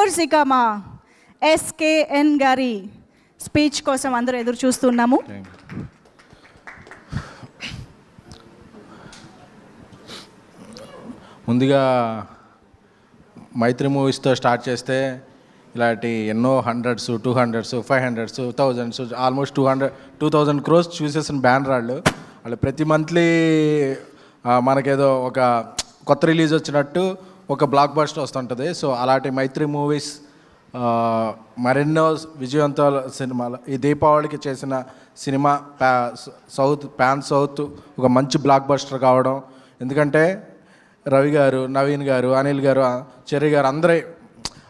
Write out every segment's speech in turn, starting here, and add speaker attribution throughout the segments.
Speaker 1: వరుసగా మా ఎస్కేఎన్ గారి స్పీచ్ కోసం అందరూ ఎదురు చూస్తున్నాము.
Speaker 2: ముందుగా మైత్రి మూవీస్తో స్టార్ట్ చేస్తే ఇలాంటి ఎన్నో 100s 200s 500s 1000s almost 2000 crores చూసేసిన banner వాళ్ళు ప్రతి మంత్లీ మనకేదో ఒక కొత్త రిలీజ్ వచ్చినట్టు ఒక బ్లాక్ బస్టర్ వస్తుంటుంది. సో అలాంటి మైత్రి మూవీస్ మరెన్నో విజయవంతాల సినిమాలు ఈ దీపావళికి చేసిన సినిమా పాన్ సౌత్ ఒక మంచి బ్లాక్ బస్టర్ కావడం. ఎందుకంటే రవి గారు, నవీన్ గారు, అనిల్ గారు, చెర్రీ గారు అందరూ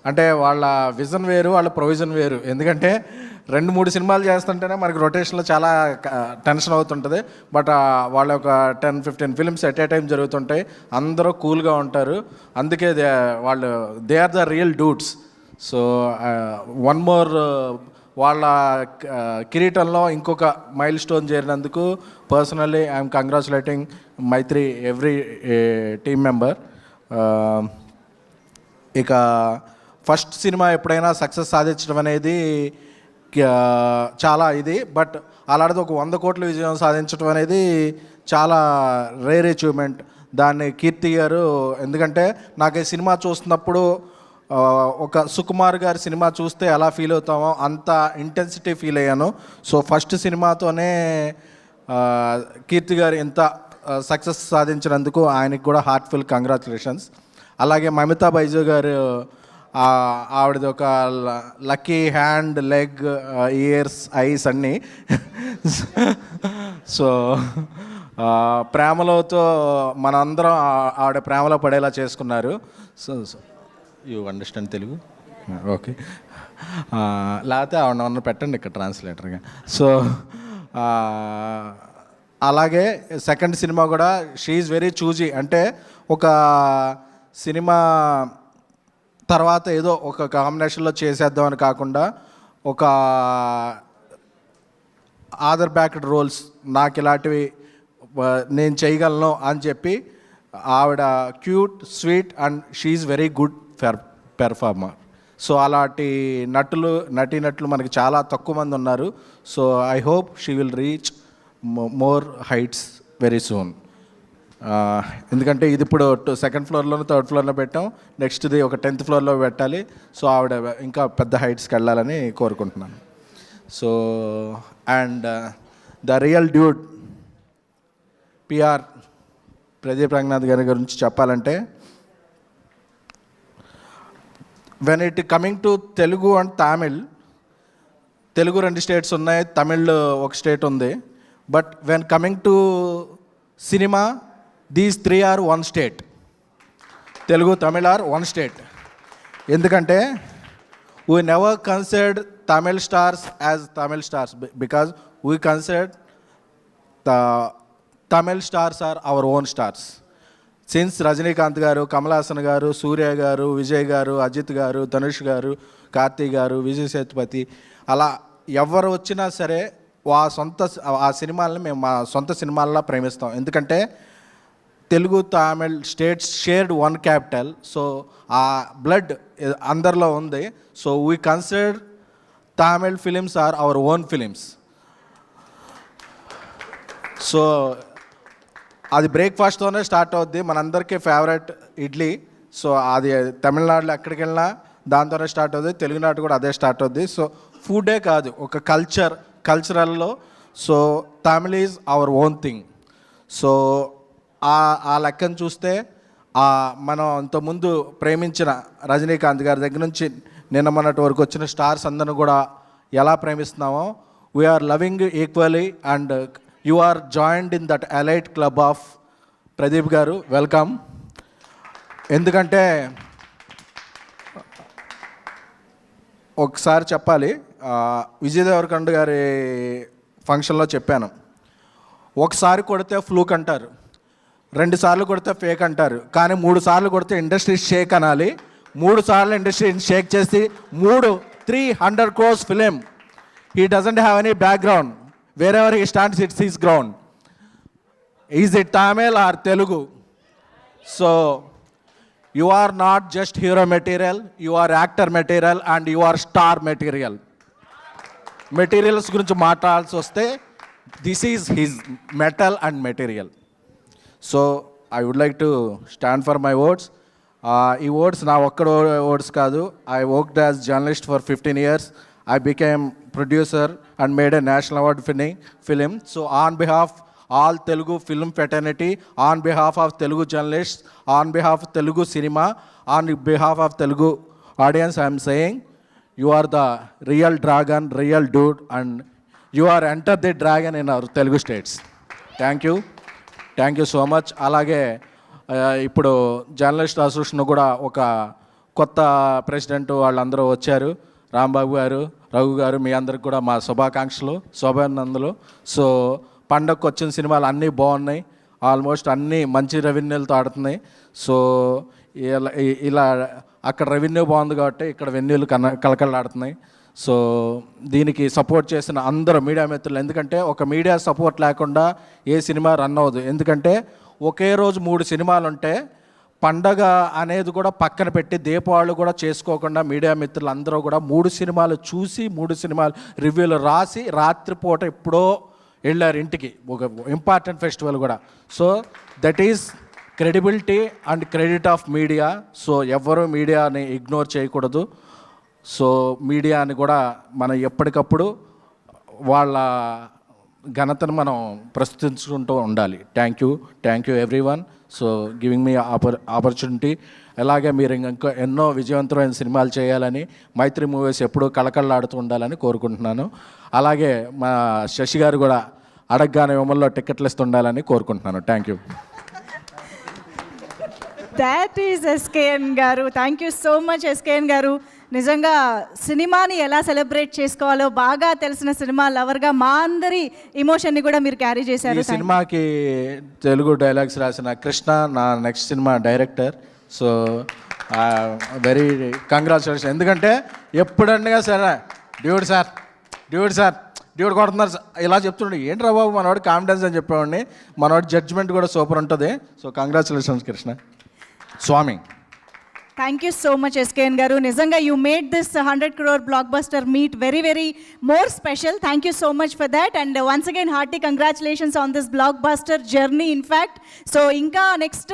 Speaker 2: అంటే వాళ్ళ విజన్ వేరు, వాళ్ళ ప్రొవిజన్ వేరు. ఎందుకంటే 2-3 సినిమాలు చేస్తుంటేనే మనకి రొటేషన్లో చాలా టెన్షన్ అవుతుంటుంది. బట్ వాళ్ళ ఒక 10-15 ఫిల్మ్స్ ఎట్ ఏ టైం జరుగుతుంటాయి. అందరూ కూల్గా ఉంటారు. అందుకే they are the real dudes. So one more వాళ్ళ కిరీటంలో ఇంకొక మైల్ స్టోన్ చేరినందుకు personally I'm congratulating Mythri every team member. ఇక ఫస్ట్ సినిమా ఎప్పుడైనా సక్సెస్ సాధించడం అనేది చాలా ఇది. బట్ అలాంటిది ఒక 100 కోట్ల విజయం సాధించడం అనేది చాలా రేర్ అచీవ్మెంట్. దాన్ని కీర్తి గారు, ఎందుకంటే నాకు ఈ సినిమా చూస్తున్నప్పుడు ఒక సుకుమార్ గారి సినిమా చూస్తే ఎలా ఫీల్ అవుతామో అంత ఇంటెన్సిటీ ఫీల్ అయ్యాను. సో ఫస్ట్ సినిమాతోనే కీర్తి గారు ఎంత సక్సెస్ సాధించినందుకు ఆయనకి కూడా హార్ట్ఫుల్ కంగ్రాచులేషన్స్. అలాగే మమితా బైజు గారు, ఆవిడది ఒక lucky hand, leg, years, ice అన్నీ. సో ప్రేమలోతో మనందరం ఆవిడ ప్రేమలో పడేలా చేసుకున్నారు. So you understand Telugu? Okay. లేకపోతే ఆవిడ పెట్టండి ఇక్కడ ట్రాన్స్లేటర్గా. సో అలాగే సెకండ్ సినిమా కూడా షీ ఈజ్ వెరీ చూజీ. అంటే ఒక సినిమా తర్వాత ఏదో ఒక కాంబినేషన్లో చేసేద్దామని కాకుండా ఒక ఆదర్ బ్యాక్డ్ రోల్స్ నాకు ఇలాంటివి నేను చేయగలను అని చెప్పి ఆవిడ cute, sweet and she is very good performer. So అలాంటి నటీనటులు మనకి చాలా తక్కువ మంది ఉన్నారు. So I hope she will reach more heights very soon. ఎందుకంటే ఇది ఇప్పుడు 2nd ఫ్లోర్లోనూ 3rd ఫ్లోర్లో పెట్టాం. నెక్స్ట్ది ఒక 10th ఫ్లోర్లో పెట్టాలి. సో ఆవిడ ఇంకా పెద్ద హైట్స్కి వెళ్ళాలని కోరుకుంటున్నాను. So and the real dude PR Pradeep Ranganath గారి గురించి చెప్పాలంటే, when it coming to Telugu and Tamil, Telugu 2 states ఉన్నాయి, తమిళ్ ఒక స్టేట్ ఉంది. But when coming to cinema, these 3 are 1 state. Telugu, Tamil are 1 state. ఎందుకంటే we never considered Tamil stars as Tamil stars because we considered the Tamil stars are our own stars. Since Rajinikanth garu, Kamal Haasan గారు, సూర్య గారు, విజయ్ గారు, అజిత్ గారు, ధనుష్ గారు, కార్తీ గారు, విజయ్ సేతుపతి, అలా ఎవరు వచ్చినా సరే ఆ సినిమాలని మేము మా సొంత సినిమాల్లో ప్రేమిస్తాం. ఎందుకంటే Telugu, Tamil states shared 1 capital. So ఆ బ్లడ్ అందరిలో ఉంది. So we consider Tamil films are our own films. So అది బ్రేక్ఫాస్ట్తోనే స్టార్ట్ అవుద్ది. మనందరికీ ఫేవరెట్ ఇడ్లీ. సో అది తమిళనాడులో ఎక్కడికి వెళ్ళినా దాంతోనే స్టార్ట్ అవుద్ది. తెలుగునాడు కూడా అదే స్టార్ట్ అవుద్ది. సో ఫుడే కాదు, ఒక కల్చరల్లో so Tamil is our own thing. So ఆ లెక్కను చూస్తే మనం ఇంతకుముందు ప్రేమించిన రజనీకాంత్ గారి దగ్గర నుంచి నిన్న మొన్నటి వరకు వచ్చిన స్టార్స్ అందరిని కూడా ఎలా ప్రేమిస్తున్నామో we are loving equally. And you are joined in that elite club of Pradeep garu. Welcome. ఎందుకంటే ఒకసారి చెప్పాలి, విజయ్ దేవరకొండ గారి ఫంక్షన్లో చెప్పాను, ఒకసారి కొడితే ఫ్లూక్ అంటారు, 2 సార్లు కొడితే ఫేక్ అంటారు, కానీ 3 సార్లు కొడితే ఇండస్ట్రీ షేక్ అనాలి. 3 సార్లు ఇండస్ట్రీ షేక్ చేసి 300 crores film. He doesn't have any background. Wherever he stands it's his ground. Is it Tamil or Telugu? So you are not just hero material, you are actor material and you are star material. Materials గురించి మాట్లాడాల్సి వస్తే this is his metal and material. So I would like to stand for my words. ఈ words నా ఒక్కడ words కాదు. I worked as journalist for 15 years. I became producer and made a national award winning film. So on behalf all Telugu film fraternity, on behalf of Telugu journalists, on behalf of Telugu cinema, on behalf of Telugu audience, I am saying you are the real dragon, real dude, and you are entered the dragon in our Telugu states. Thank you so much. అలాగే ఇప్పుడు journalist association కూడా ఒక కొత్త president వాళ్ళందరూ వచ్చారు. రాంబాబు గారు, రఘు గారు, మీ అందరికి కూడా మా శుభాకాంక్షలు, శుభానందలు. సో పండగకు వచ్చిన సినిమాలు అన్నీ బాగున్నాయి, ఆల్మోస్ట్ అన్నీ మంచి రెవెన్యూలతో ఆడుతున్నాయి. సో ఇలా అక్కడ రెవెన్యూ బాగుంది కాబట్టి ఇక్కడ వెన్యూలు కలకలాడుతున్నాయి. సో దీనికి సపోర్ట్ చేసిన అందరూ మీడియా మిత్రులు, ఎందుకంటే ఒక మీడియా సపోర్ట్ లేకుండా ఏ సినిమా రన్ అవ్వదు. ఎందుకంటే ఒకే రోజు 3 సినిమాలు ఉంటే పండగ అనేది కూడా పక్కన పెట్టి దీపావళి కూడా చేసుకోకుండా మీడియా మిత్రులు అందరూ కూడా 3 సినిమాలు చూసి 3 సినిమాలు రివ్యూలు రాసి రాత్రిపూట ఎప్పుడో వెళ్ళారు ఇంటికి, ఒక ఇంపార్టెంట్ ఫెస్టివల్ కూడా. So that is credibility and credit of media. So ఎవరు మీడియాని ఇగ్నోర్ చేయకూడదు. సో మీడియాని కూడా మనం ఎప్పటికప్పుడు వాళ్ళ ఘనతను మనం ప్రస్తుతించుకుంటూ ఉండాలి. Thank you everyone. So giving me opportunity. అలాగే మీరు ఇంకా ఎన్నో విజయవంతమైన సినిమాలు చేయాలని, మైత్రి మూవీస్ ఎప్పుడూ కళకళలాడుతూ ఉండాలని కోరుకుంటున్నాను. అలాగే మా శశి గారు కూడా అడగగానే విమల్లో టికెట్లు ఇస్తుండాలని కోరుకుంటున్నాను. Thank you.
Speaker 1: That is SKN garu. Thank you so much SKN garu. నిజంగా సినిమాని ఎలా సెలబ్రేట్ చేసుకోవాలో బాగా తెలిసిన సినిమా లవర్గా మా అందరి ఇమోషన్ని కూడా మీరు క్యారీ చేశారు.
Speaker 2: ఈ సినిమాకి తెలుగు డైలాగ్స్ రాసిన కృష్ణ నా next cinema director. So very congratulation. ఎందుకంటే ఎప్పుడన్నా సరే డ్యూడ్ కొడుతున్నారు ఇలా చెప్తుండే, ఏంట్రా బాబు మనవాడు కాన్ఫిడెన్స్ అని చెప్పేవాడిని. మనవాడి జడ్జ్మెంట్ కూడా సూపర్ ఉంటుంది. So congratulations Krishna Swamy.
Speaker 1: Thank you so much SKN garu. నిజంగా you made this 100 crore blockbuster meet very more special. Thank you so much for that and once again hearty congratulations on this blockbuster journey in fact. So ఇంకా next